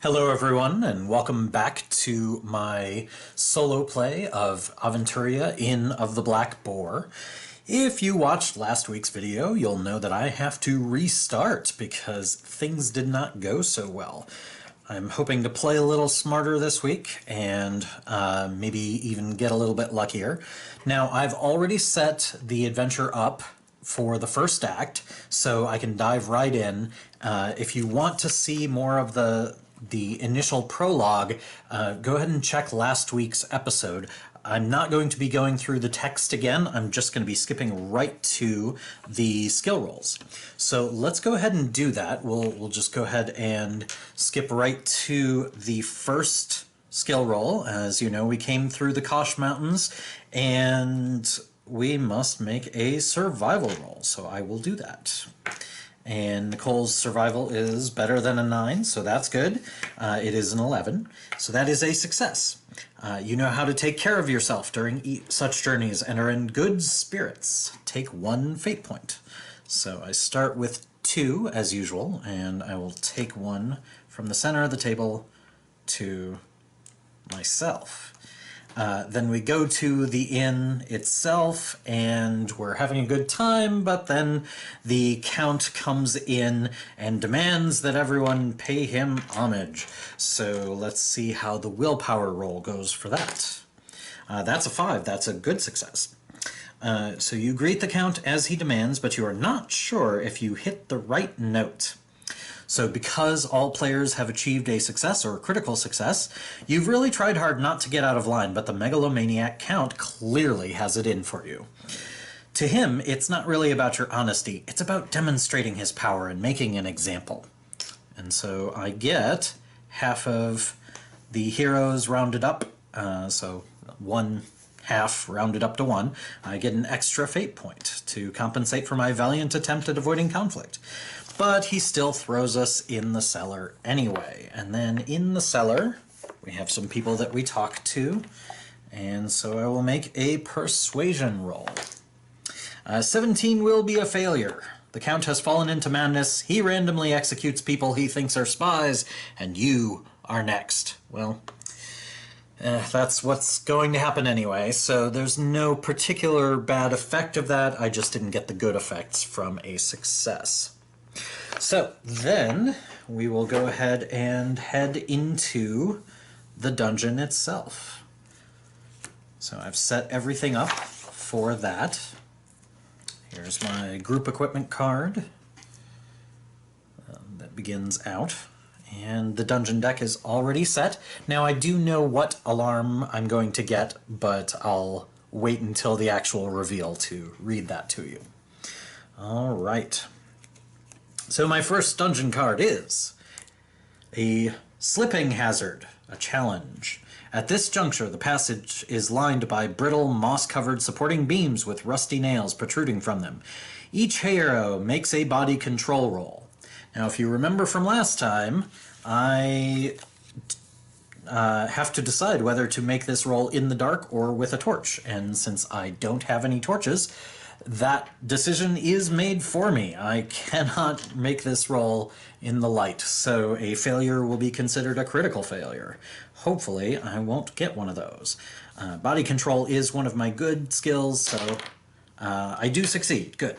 Hello everyone, and welcome back to my solo play of Aventuria Inn of the Black Boar. If you watched last week's video, you'll know that I have to restart because things did not go so well. I'm hoping to play a little smarter this week and maybe even get a little bit luckier. Now, I've already set the adventure up for the first act, so I can dive right in. If you want to see more of the initial prologue, go ahead and check last week's episode. I'm not going to be going through the text again. I'm just going to be skipping right to the skill rolls. So let's go ahead and do that. We'll just go ahead and skip right to the first skill roll. As you know, we came through the Kosh Mountains and we must make a survival roll. So I will do that. And Nicole's survival is better than a 9, so that's good. It is an 11, so that is a success. You know how to take care of yourself during such journeys and are in good spirits. Take 1 fate point. So I start with 2, as usual, and I will take 1 from the center of the table to myself. Then we go to the inn itself, and we're having a good time, but then the Count comes in and demands that everyone pay him homage. So let's see how the willpower roll goes for that. That's a 5. That's a good success. So you greet the Count as he demands, but you are not sure if you hit the right note. So because all players have achieved a success or a critical success, you've really tried hard not to get out of line, but the megalomaniac Count clearly has it in for you. To him, it's not really about your honesty, it's about demonstrating his power and making an example. And so I get half of the heroes rounded up, so 1/2 rounded up to 1. I get an extra fate point to compensate for my valiant attempt at avoiding conflict. But he still throws us in the cellar anyway. And then in the cellar, we have some people that we talk to. And so I will make a persuasion roll. 17 will be a failure. The Count has fallen into madness. He randomly executes people he thinks are spies, and you are next. Well, that's what's going to happen anyway, so there's no particular bad effect of that. I just didn't get the good effects from a success. So then we will go ahead and head into the dungeon itself. So I've set everything up for that. Here's my group equipment card that begins out. And the dungeon deck is already set. Now I do know what alarm I'm going to get, but I'll wait until the actual reveal to read that to you. All right. So my first dungeon card is a slipping hazard, a challenge. At this juncture, the passage is lined by brittle, moss-covered supporting beams with rusty nails protruding from them. Each hero makes a body control roll. Now, if you remember from last time, I have to decide whether to make this roll in the dark or with a torch. And since I don't have any torches, that decision is made for me. I cannot make this roll in the light, so a failure will be considered a critical failure. Hopefully, I won't get one of those. Body control is one of my good skills, so I do succeed. Good.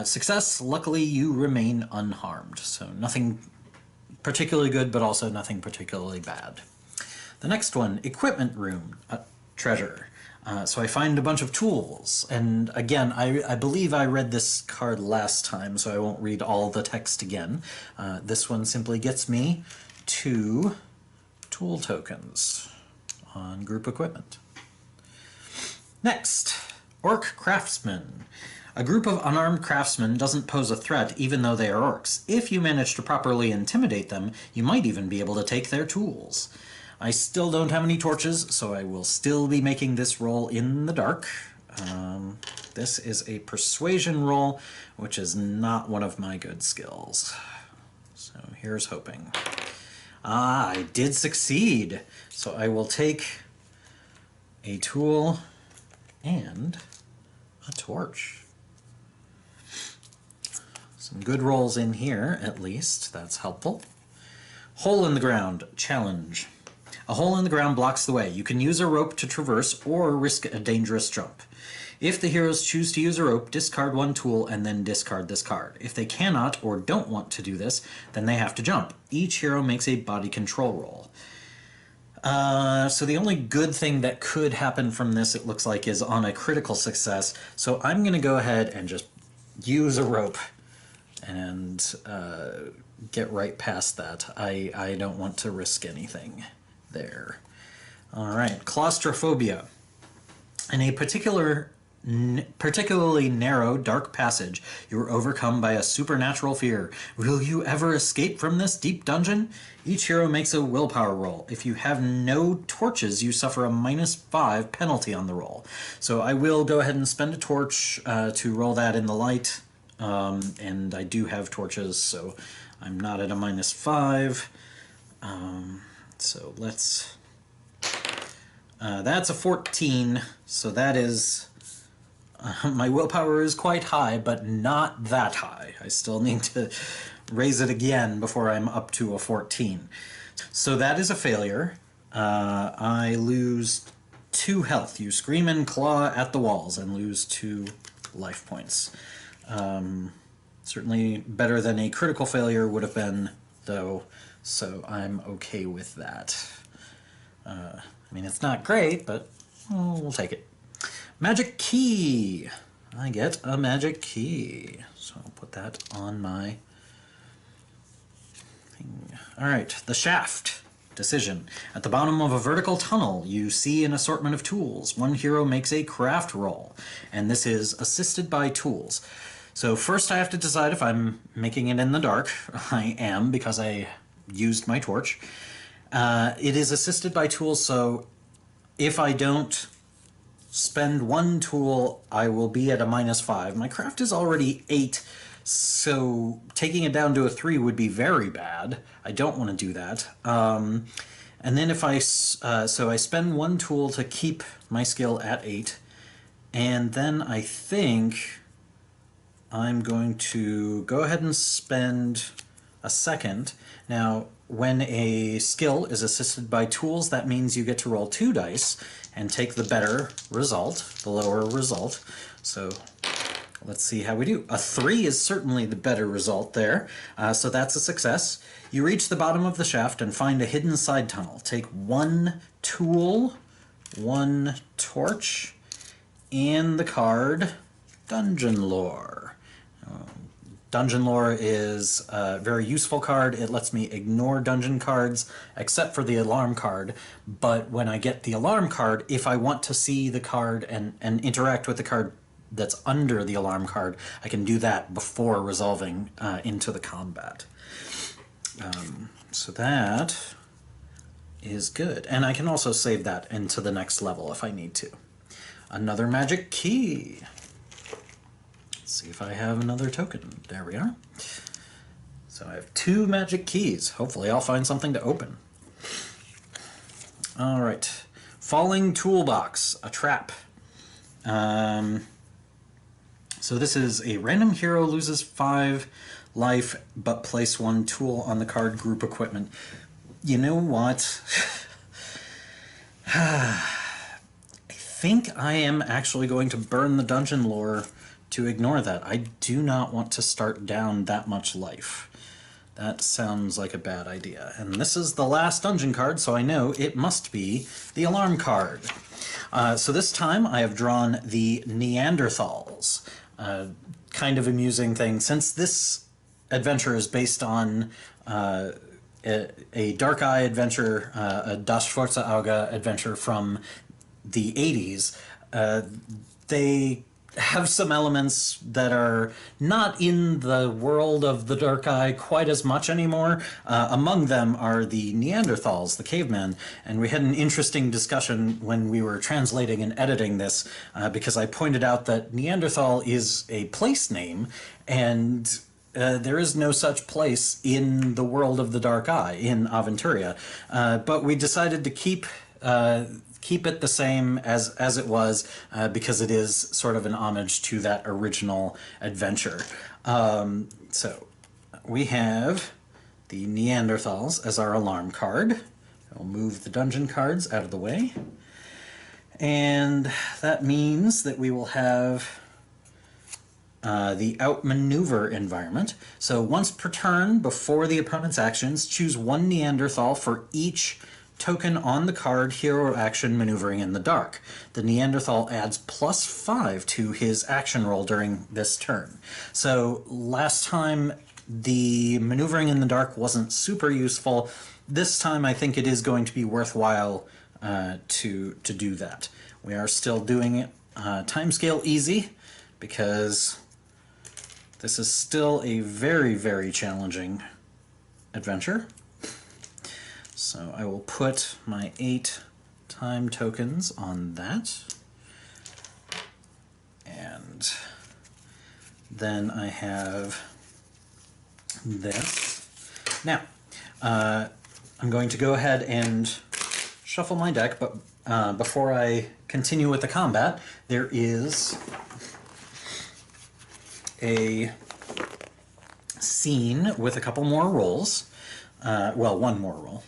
Success, luckily you remain unharmed, so nothing particularly good, but also nothing particularly bad. The next one, equipment room, treasure. So I find a bunch of tools, and again, I believe I read this card last time, so I won't read all the text again. This one simply gets me 2 tool tokens on group equipment. Next, Orc Craftsmen. A group of unarmed craftsmen doesn't pose a threat even though they are orcs. If you manage to properly intimidate them, you might even be able to take their tools. I still don't have any torches, so I will still be making this roll in the dark. This is a persuasion roll, which is not one of my good skills. So here's hoping. I did succeed! So I will take a tool and a torch. Some good rolls in here, at least. That's helpful. Hole in the ground. Challenge. A hole in the ground blocks the way. You can use a rope to traverse or risk a dangerous jump. If the heroes choose to use a rope, discard one tool and then discard this card. If they cannot or don't want to do this, then they have to jump. Each hero makes a body control roll. So the only good thing that could happen from this, it looks like, is on a critical success. So I'm going to go ahead and just use a rope and get right past that. I don't want to risk anything there. All right, claustrophobia. In a particularly narrow, dark passage, you are overcome by a supernatural fear. Will you ever escape from this deep dungeon? Each hero makes a willpower roll. If you have no torches, you suffer a -5 penalty on the roll. So I will go ahead and spend a torch to roll that in the light. And I do have torches, so I'm not at a -5. So let's... that's a 14, so that is... my willpower is quite high, but not that high. I still need to raise it again before I'm up to a 14. So that is a failure. I lose 2 health. You scream and claw at the walls and lose 2 life points. Certainly better than a critical failure would have been, though, so I'm okay with that. I mean, it's not great, but we'll take it. Magic key! I get a magic key. So I'll put that on my thing. Alright, the shaft. Decision. At the bottom of a vertical tunnel, you see an assortment of tools. One hero makes a craft roll, and this is assisted by tools. So first I have to decide if I'm making it in the dark. I am, because I used my torch. It is assisted by tools, so if I don't spend 1 tool, I will be at a -5. My craft is already 8, so taking it down to a 3 would be very bad. I don't want to do that. And then if so I spend 1 tool to keep my skill at 8, and then I think I'm going to go ahead and spend a second. Now, when a skill is assisted by tools, that means you get to roll 2 dice and take the better result, the lower result. So let's see how we do. A 3 is certainly the better result there, so that's a success. You reach the bottom of the shaft and find a hidden side tunnel. Take 1 tool, 1 torch, and the card Dungeon Lore. Dungeon Lore is a very useful card. It lets me ignore dungeon cards, except for the alarm card. But when I get the alarm card, if I want to see the card and interact with the card that's under the alarm card, I can do that before resolving into the combat. So that is good. And I can also save that into the next level if I need to. Another magic key. Let's see if I have another token. There we are. So I have 2 magic keys. Hopefully I'll find something to open. All right. Falling toolbox, a trap. So this is a random hero loses 5 life, but place 1 tool on the card group equipment. You know what? I think I am actually going to burn the dungeon lore to ignore that. I do not want to start down that much life. That sounds like a bad idea. And this is the last dungeon card, so I know it must be the alarm card. So this time I have drawn the Neanderthals. Kind of amusing thing. Since this adventure is based on a Dark Eye adventure, a Das Schwarze Auge adventure from the 80s, they have some elements that are not in the world of the Dark Eye quite as much anymore. Among them are the Neanderthals, the cavemen, and we had an interesting discussion when we were translating and editing this, because I pointed out that Neanderthal is a place name, and there is no such place in the world of the Dark Eye, in Aventuria. But we decided to keep it the same as it was, because it is sort of an homage to that original adventure. So we have the Neanderthals as our alarm card. I'll move the dungeon cards out of the way. And that means that we will have the outmaneuver environment. So once per turn, before the opponent's actions, choose one Neanderthal for each token on the card hero action maneuvering in the dark. The Neanderthal adds +5 to his action roll during this turn. So last time the maneuvering in the dark wasn't super useful. This time I think it is going to be worthwhile to do that. We are still doing it timescale easy because this is still a very, very challenging adventure. So I will put my 8 time tokens on that. And then I have this. Now, I'm going to go ahead and shuffle my deck, but before I continue with the combat, there is a scene with a couple more rolls. Well, one more roll.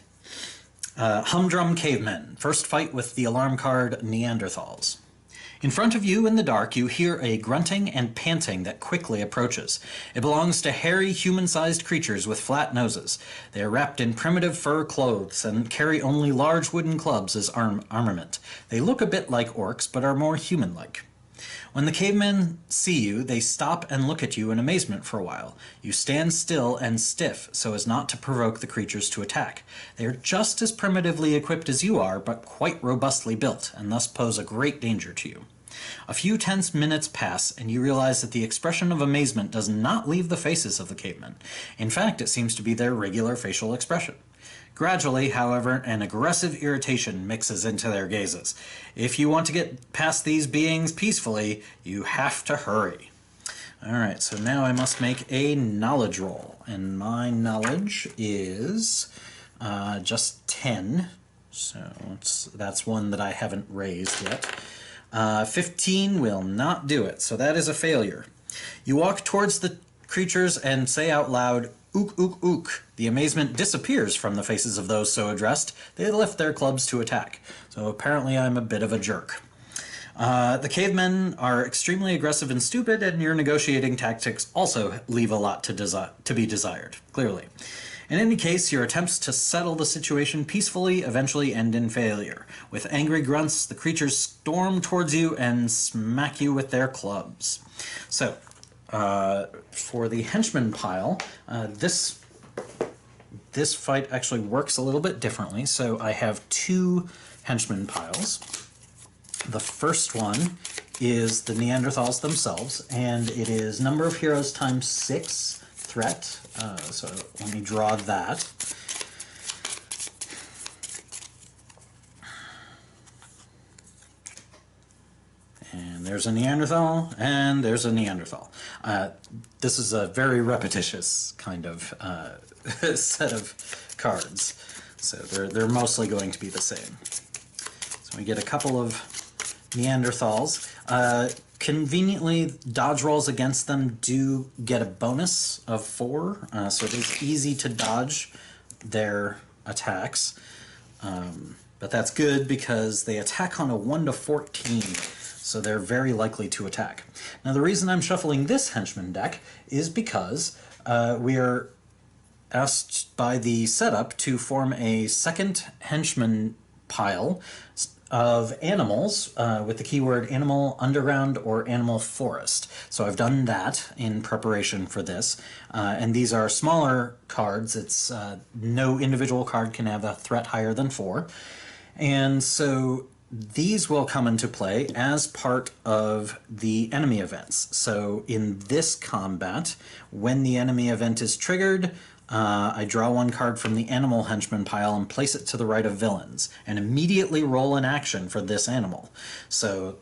Humdrum Cavemen. First fight with the alarm card Neanderthals. In front of you in the dark, you hear a grunting and panting that quickly approaches. It belongs to hairy, human-sized creatures with flat noses. They are wrapped in primitive fur clothes and carry only large wooden clubs as armament. They look a bit like orcs, but are more human-like. When the cavemen see you, they stop and look at you in amazement for a while. You stand still and stiff so as not to provoke the creatures to attack. They are just as primitively equipped as you are, but quite robustly built, and thus pose a great danger to you. A few tense minutes pass, and you realize that the expression of amazement does not leave the faces of the cavemen. In fact, it seems to be their regular facial expression. Gradually, however, an aggressive irritation mixes into their gazes. If you want to get past these beings peacefully, you have to hurry. Alright, so now I must make a knowledge roll, and my knowledge is just 10, so that's one that I haven't raised yet. 15 will not do it, so that is a failure. You walk towards the creatures and say out loud, "Ook, ook, ook." The amazement disappears from the faces of those so addressed. They lift their clubs to attack. So apparently I'm a bit of a jerk. The cavemen are extremely aggressive and stupid, and your negotiating tactics also leave a lot to be desired, clearly. In any case, your attempts to settle the situation peacefully eventually end in failure. With angry grunts, the creatures storm towards you and smack you with their clubs. So, for the henchman pile, this fight actually works a little bit differently. So I have 2 henchman piles. The first one is the Neanderthals themselves, and it is number of heroes times 6 threat. So let me draw that. And there's a Neanderthal, and there's a Neanderthal. This is a very repetitious kind of set of cards, so they're mostly going to be the same. So we get a couple of Neanderthals. Conveniently, dodge rolls against them do get a bonus of 4, so it is easy to dodge their attacks. But that's good because they attack on a 1 to 14, so they're very likely to attack. Now the reason I'm shuffling this henchman deck is because we are asked by the setup to form a second henchman pile of animals with the keyword animal underground or animal forest. So I've done that in preparation for this, and these are smaller cards. It's no individual card can have a threat higher than 4, and so these will come into play as part of the enemy events. So in this combat, when the enemy event is triggered, I draw 1 card from the animal henchman pile and place it to the right of villains, and immediately roll an action for this animal. So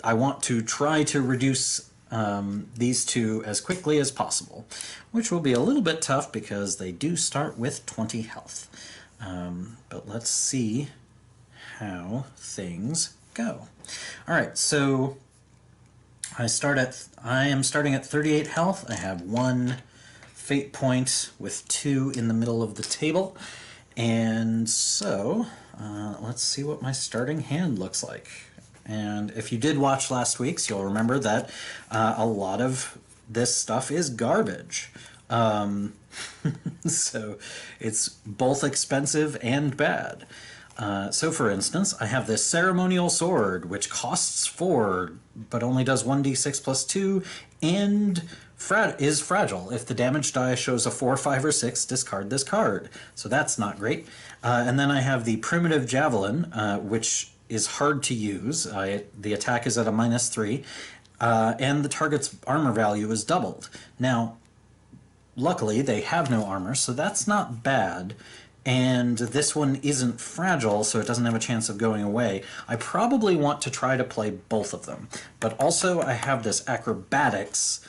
I want to try to reduce these 2 as quickly as possible, which will be a little bit tough because they do start with 20 health. But let's see how things go. Alright, so I am starting at 38 health. I have 1 fate point with 2 in the middle of the table. And so, let's see what my starting hand looks like. And if you did watch last week's, you'll remember that a lot of this stuff is garbage. So it's both expensive and bad. So for instance, I have this ceremonial sword, which costs 4, but only does 1d6 plus 2, and is fragile. If the damage die shows a 4, 5, or 6, discard this card. So that's not great. And then I have the primitive Javelin, which is hard to use. The attack is at a -3, and the target's armor value is doubled. Now, luckily, they have no armor, so that's not bad. And this one isn't fragile, so it doesn't have a chance of going away. I probably want to try to play both of them. But also, I have this acrobatics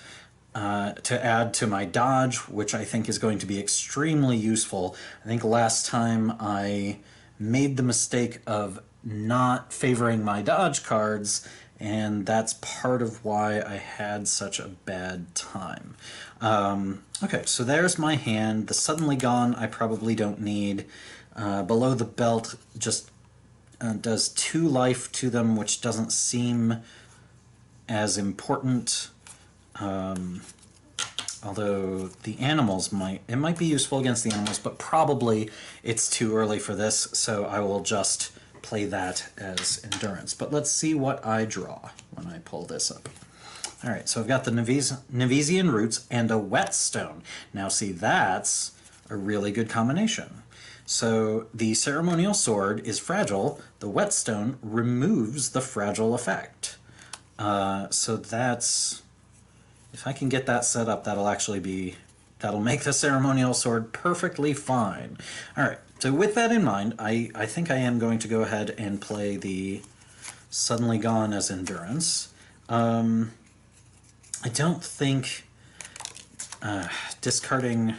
to add to my dodge, which I think is going to be extremely useful. I think last time I made the mistake of not favoring my dodge cards, and that's part of why I had such a bad time. Okay, so there's my hand. The Suddenly Gone I probably don't need. Below the Belt just does 2 life to them, which doesn't seem as important. Although the animals might be useful against the animals, but probably it's too early for this, so I will just play that as endurance. But let's see what I draw when I pull this up. Alright, so I've got the Nevesian Roots and a Whetstone. Now see, that's a really good combination. So the Ceremonial Sword is fragile, the Whetstone removes the fragile effect. So that's... if I can get that set up, that'll make the Ceremonial Sword perfectly fine. Alright, so with that in mind, I think I am going to go ahead and play the Suddenly Gone as endurance. I don't think discarding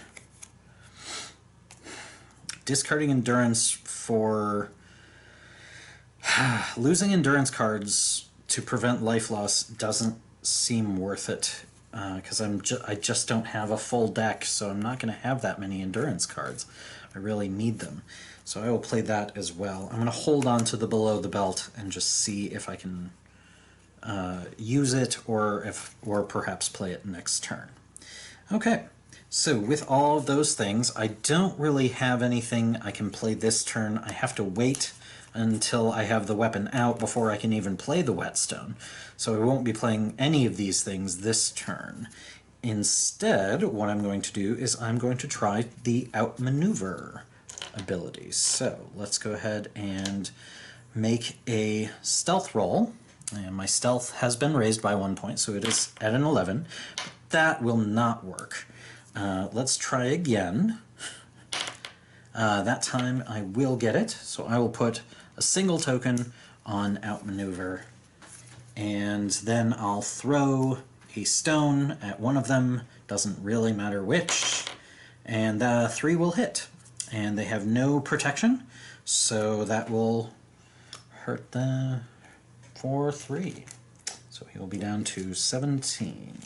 endurance for losing endurance cards to prevent life loss doesn't seem worth it, because I just don't have a full deck, so I'm not going to have that many endurance cards. I really need them. So I will play that as well. I'm going to hold on to the Below the Belt and just see if I can use it, or perhaps play it next turn. Okay, so with all of those things, I don't really have anything I can play this turn. I have to wait until I have the weapon out before I can even play the Whetstone. So I won't be playing any of these things this turn. Instead, what I'm going to do is I'm going to try the Outmaneuver ability. So let's go ahead and make a stealth roll. And my stealth has been raised by 1 point, so it is at an 11. But that will not work. Let's try again. That time I will get it, so I will put a single token on Outmaneuver, and then I'll throw a stone at one of them, doesn't really matter which, and 3 will hit. And they have no protection, so that will hurt the for 3. So he will be down to 17.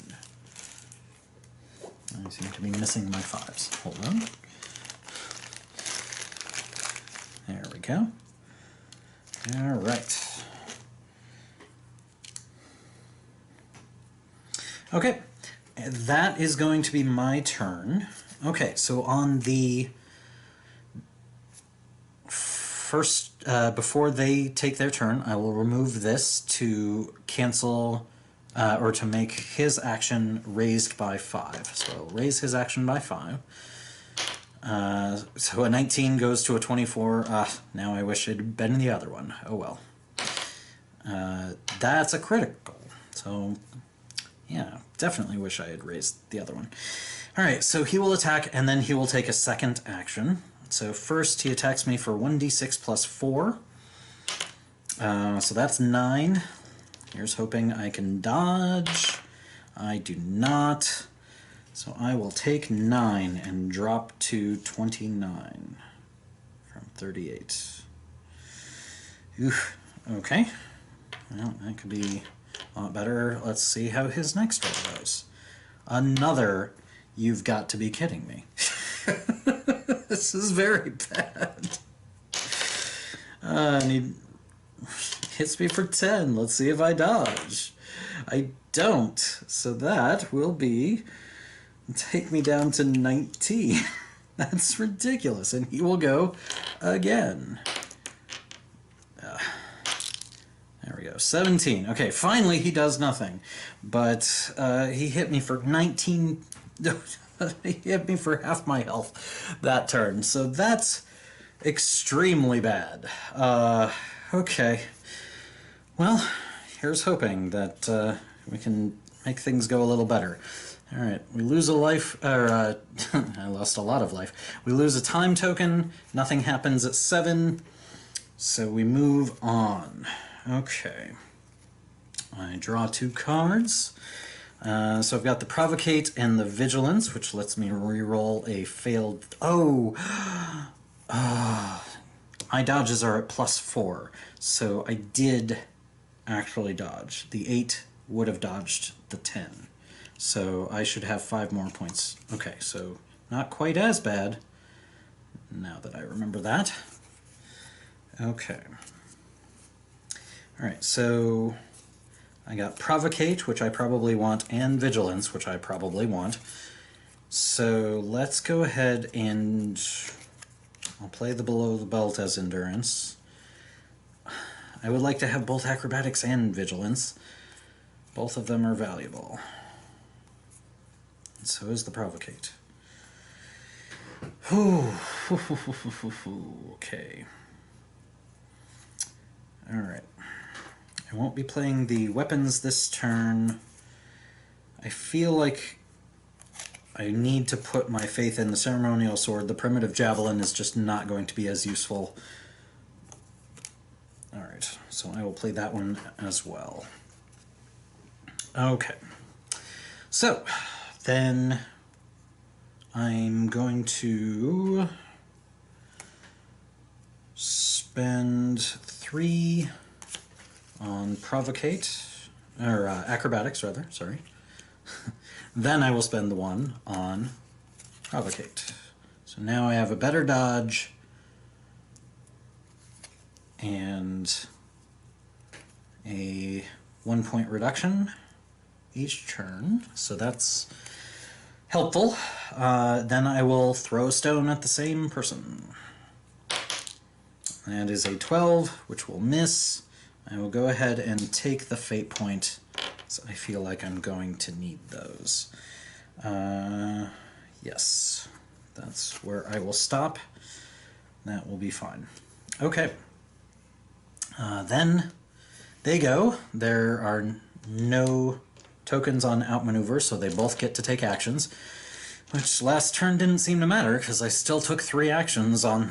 I seem to be missing my 5s. Hold on. There we go. Alright. Okay, that is going to be my turn. Okay, so on the first, before they take their turn, I will remove this to cancel, or to make his action raised by 5. So I'll raise his action by 5. So a 19 goes to a 24. Now I wish it had been the other one. Oh well. That's a critical. So, yeah, definitely wish I had raised the other one. Alright, so he will attack, and then he will take a second action. So first he attacks me for 1d6 plus 4. So that's 9. Here's hoping I can dodge. I do not. So I will take 9 and drop to 29 from 38. Oof. Okay. Well, that could be a lot better. Let's see how his next roll goes. Another You've got to be kidding me. This is very bad. And he hits me for 10. Let's see if I dodge. I don't. So that will be... take me down to 19. That's ridiculous. And he will go again. There we go. 17. Okay, finally he does nothing. But he hit me for 19... he hit me for half my health that turn. So that's extremely bad. Okay. Well, here's hoping that we can make things go a little better. Alright, we lose a life, or I lost a lot of life. We lose a time token, nothing happens at 7, so we move on. Okay. I draw 2 cards. So I've got the Provocate and the Vigilance, which lets me reroll a failed... Oh! My dodges are at +4, so I did actually dodge. The 8 would have dodged the 10. So I should have 5 more points. Okay, so not quite as bad, now that I remember that. Okay. Alright, so I got Provocate, which I probably want, and Vigilance, which I probably want. So let's go ahead and I'll play the Below the Belt as Endurance. I would like to have both Acrobatics and Vigilance. Both of them are valuable. And so is the Provocate. Okay. Alright. I won't be playing the weapons this turn. I feel like I need to put my faith in the ceremonial sword. The primitive javelin is just not going to be as useful. Alright, so I will play that one as well. Okay. So, then I'm going to spend 3 on Provocate, or Acrobatics rather, sorry. Then I will spend the 1 on Provocate. So now I have a better dodge and a 1-point reduction each turn, so that's helpful. Then I will throw a stone at the same person. That is a 12, which will miss. I will go ahead and take the fate point, so I feel like I'm going to need those. Yes, that's where I will stop. That will be fine. Okay. Then they go. There are no tokens on outmaneuver, so they both get to take actions, which last turn didn't seem to matter because I still took 3 actions on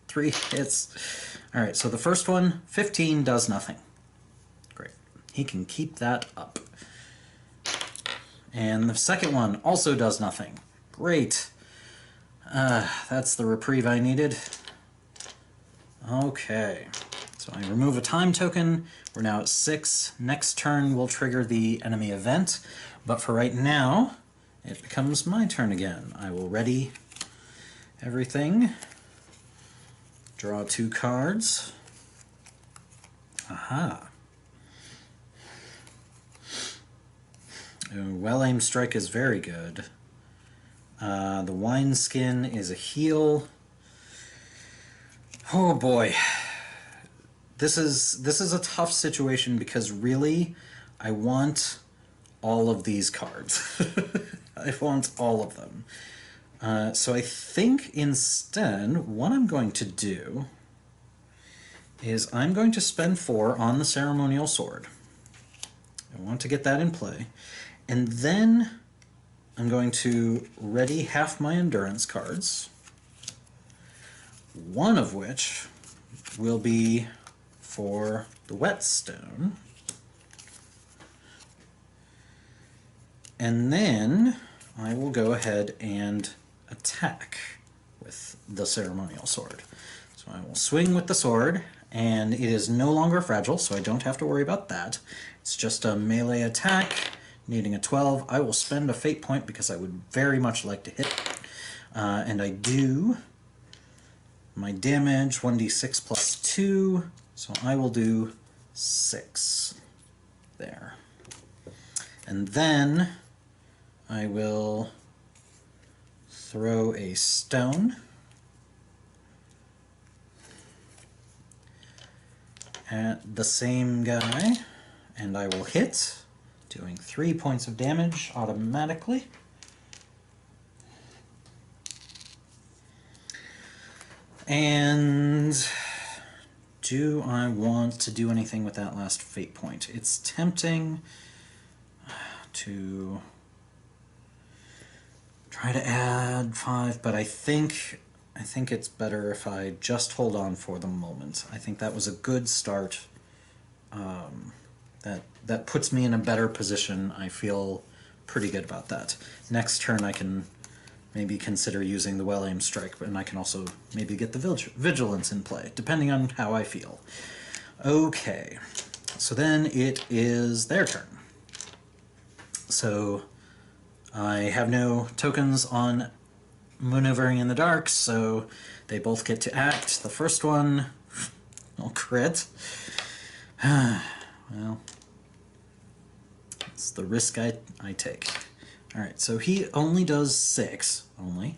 3 hits. Alright, so the first one, 15, does nothing. Great. He can keep that up. And the second one also does nothing. Great. That's the reprieve I needed. Okay. So I remove a time token. We're now at 6. Next turn will trigger the enemy event. But for right now, it becomes my turn again. I will ready everything. Draw 2 cards. Aha. Well-aimed strike is very good. The wineskin is a heal. Oh boy. This is a tough situation because really I want all of these cards. I want all of them. So I think instead what I'm going to do is I'm going to spend 4 on the ceremonial sword. I want to get that in play. And then I'm going to ready half my endurance cards, one of which will be for the whetstone. And then I will go ahead and attack with the ceremonial sword. So I will swing with the sword, and it is no longer fragile, so I don't have to worry about that. It's just a melee attack, needing a 12. I will spend a fate point because I would very much like to hit. And I do my damage, 1d6 plus 2, so I will do 6 there. And then I will throw a stone at the same guy, and I will hit, doing 3 points of damage automatically. And do I want to do anything with that last fate point? It's tempting to try to add 5, but I think it's better if I just hold on for the moment. I think that was a good start. That puts me in a better position. I feel pretty good about that. Next turn I can maybe consider using the well-aimed strike, and I can also maybe get the vigilance in play, depending on how I feel. Okay, so then it is their turn. So I have no tokens on maneuvering in the dark, so they both get to act. The first one, I'll crit. Well, it's the risk I take. Alright, so he only does 6, only.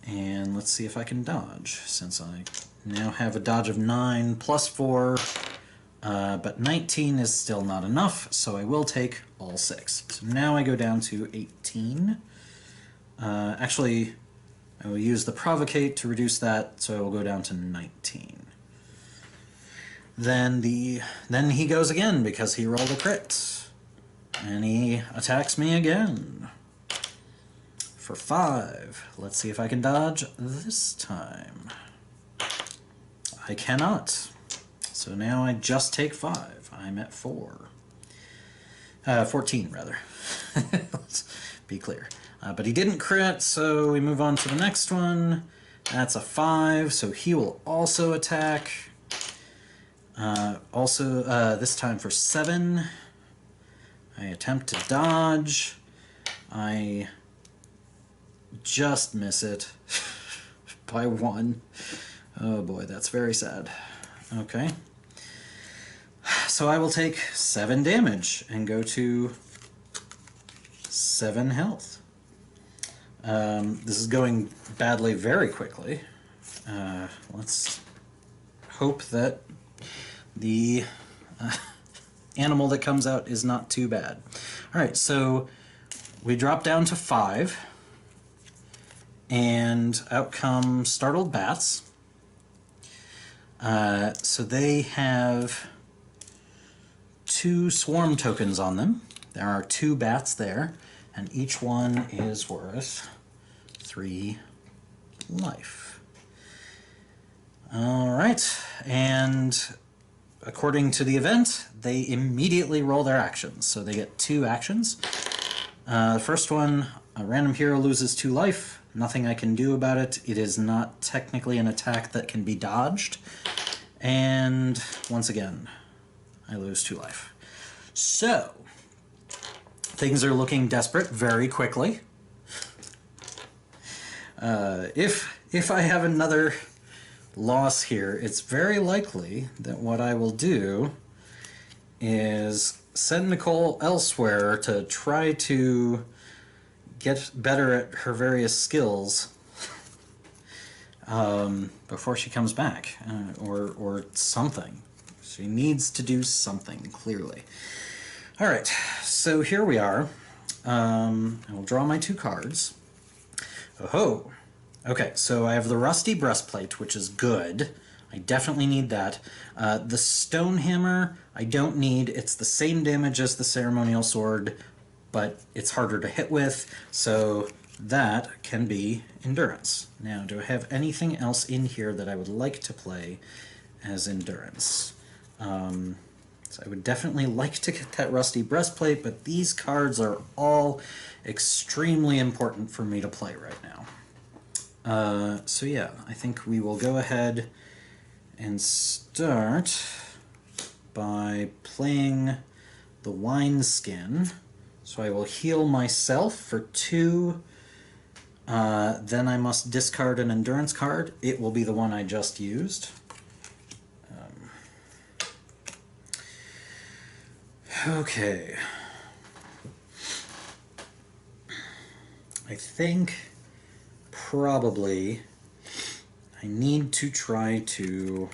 And let's see if I can dodge, since I now have a dodge of 9 plus 4, but 19 is still not enough, so I will take all 6. So now I go down to 18. Actually, I will use the Provocate to reduce that, so I will go down to 19. Then he goes again, because he rolled a crit. And he attacks me again for 5. Let's see if I can dodge this time. I cannot. So now I just take 5. I'm at 4. 14, rather. Let's be clear. But he didn't crit, so we move on to the next one. That's a 5, so he will also attack. This time for 7. I attempt to dodge. I just miss it by 1. Oh boy, that's very sad. Okay. So I will take 7 damage and go to 7 health. This is going badly very quickly. Let's hope that the animal that comes out is not too bad. Alright, so we drop down to 5, and out come startled bats. So they have 2 swarm tokens on them. There are 2 bats there, and each one is worth 3 life. Alright, and according to the event, they immediately roll their actions. So they get 2 actions. The first one, a random hero loses 2 life. Nothing I can do about it. It is not technically an attack that can be dodged. And once again, I lose 2 life. So, things are looking desperate very quickly. If I have another loss here, it's very likely that what I will do is send Nicole elsewhere to try to get better at her various skills before she comes back, or something. She needs to do something, clearly. Alright, so here we are. I will draw my 2 cards. Oh-ho! Okay, so I have the rusty breastplate, which is good. I definitely need that. The stone hammer, I don't need. It's the same damage as the ceremonial sword, but it's harder to hit with, so that can be endurance. Now, do I have anything else in here that I would like to play as endurance? So I would definitely like to get that rusty breastplate, but these cards are all extremely important for me to play right now. So yeah, I think we will go ahead and start by playing the wineskin, So I will heal myself for 2. Then I must discard an endurance card. It will be the one I just used. Okay. I think probably I need to try to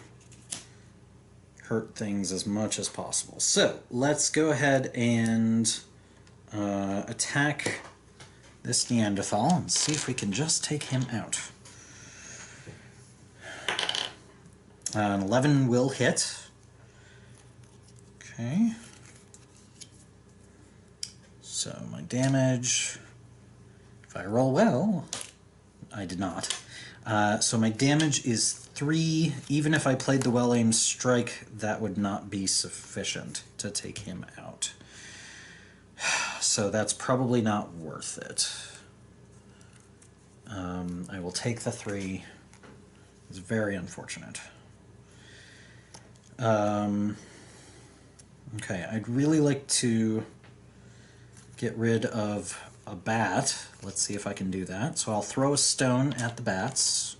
hurt things as much as possible. So let's go ahead and attack this Neanderthal and see if we can just take him out. An 11 will hit. Okay. So my damage, if I roll well, I did not. So my damage is 3. Even if I played the well-aimed strike, that would not be sufficient to take him out. So that's probably not worth it. I will take the 3. It's very unfortunate. Okay, I'd really like to get rid of a bat. Let's see if I can do that. So I'll throw a stone at the bats.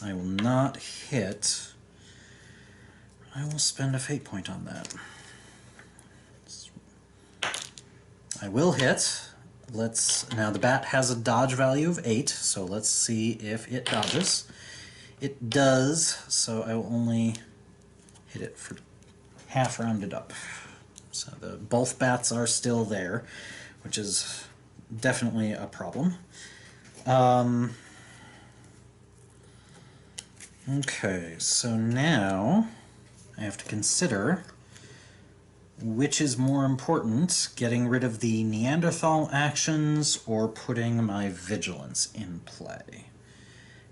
I will not hit. I will spend a fate point on that. I will hit. Now the bat has a dodge value of 8, so let's see if it dodges. It does, so I will only hit it for half rounded up. So both bats are still there, which is definitely a problem. Okay, so now I have to consider which is more important, getting rid of the Neanderthal actions or putting my vigilance in play.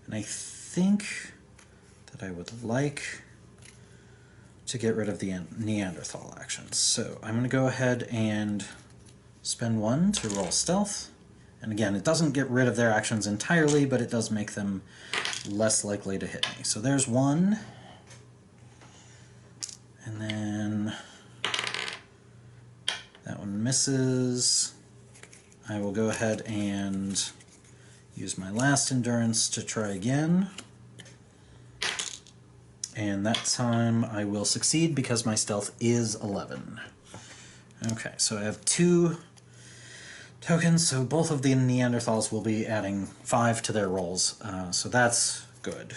And I think that I would like to get rid of the Neanderthal actions. So I'm going to go ahead and spend 1 to roll stealth. And again, it doesn't get rid of their actions entirely, but it does make them less likely to hit me. So there's 1. And then that one misses. I will go ahead and use my last endurance to try again. And that time I will succeed because my stealth is 11. Okay, so I have 2 tokens, so both of the Neanderthals will be adding 5 to their rolls, so that's good.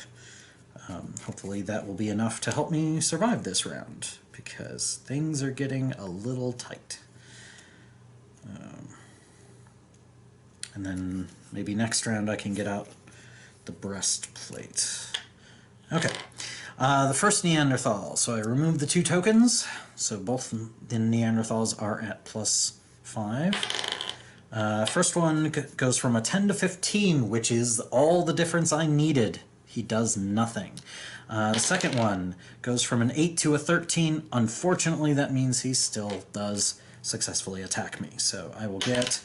Hopefully that will be enough to help me survive this round, because things are getting a little tight. And then maybe next round I can get out the breastplate. Okay, the first Neanderthal. So I removed the 2 tokens, so both the Neanderthals are at +5. First one goes from a 10 to 15, which is all the difference I needed. He does nothing. The second one goes from an 8 to a 13. Unfortunately, that means he still does successfully attack me. So I will get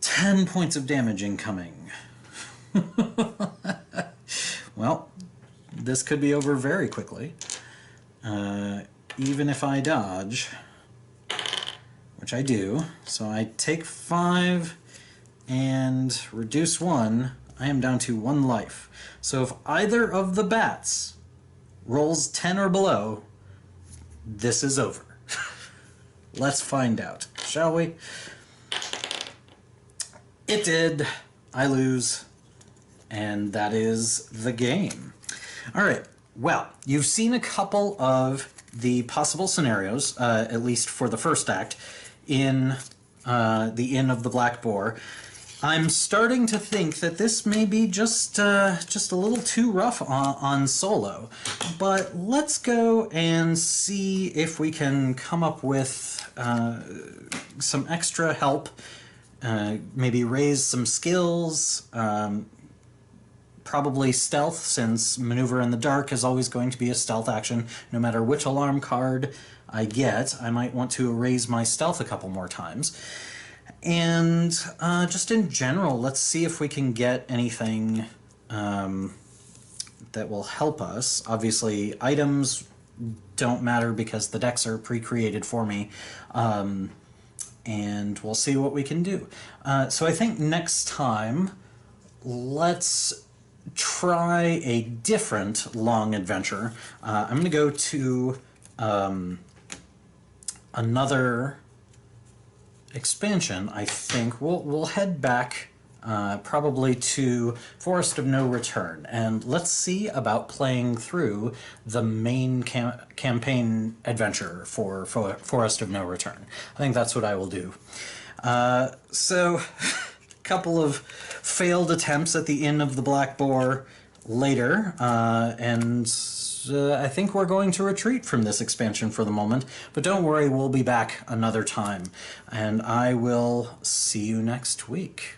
10 points of damage incoming. Well, this could be over very quickly. Even if I dodge, which I do. So I take 5 and reduce 1. I am down to 1 life. So if either of the bats rolls 10 or below, this is over. Let's find out, shall we? It did. I lose. And that is the game. Alright, well, you've seen a couple of the possible scenarios, at least for the first act, in the Inn of the Black Boar. I'm starting to think that this may be just a little too rough on solo, but let's go and see if we can come up with some extra help, maybe raise some skills, probably stealth, since maneuver in the dark is always going to be a stealth action. No matter which alarm card I get, I might want to raise my stealth a couple more times. And just in general, let's see if we can get anything that will help us. Obviously, items don't matter because the decks are pre-created for me. And we'll see what we can do. So I think next time, let's try a different long adventure. I'm going to go to another expansion. I think we'll head back probably to Forest of No Return, and let's see about playing through the main campaign adventure for Forest of No Return. I think that's what I will do. So, a couple of failed attempts at the Inn of the Black Boar later, and I think we're going to retreat from this expansion for the moment, but don't worry, we'll be back another time, and I will see you next week.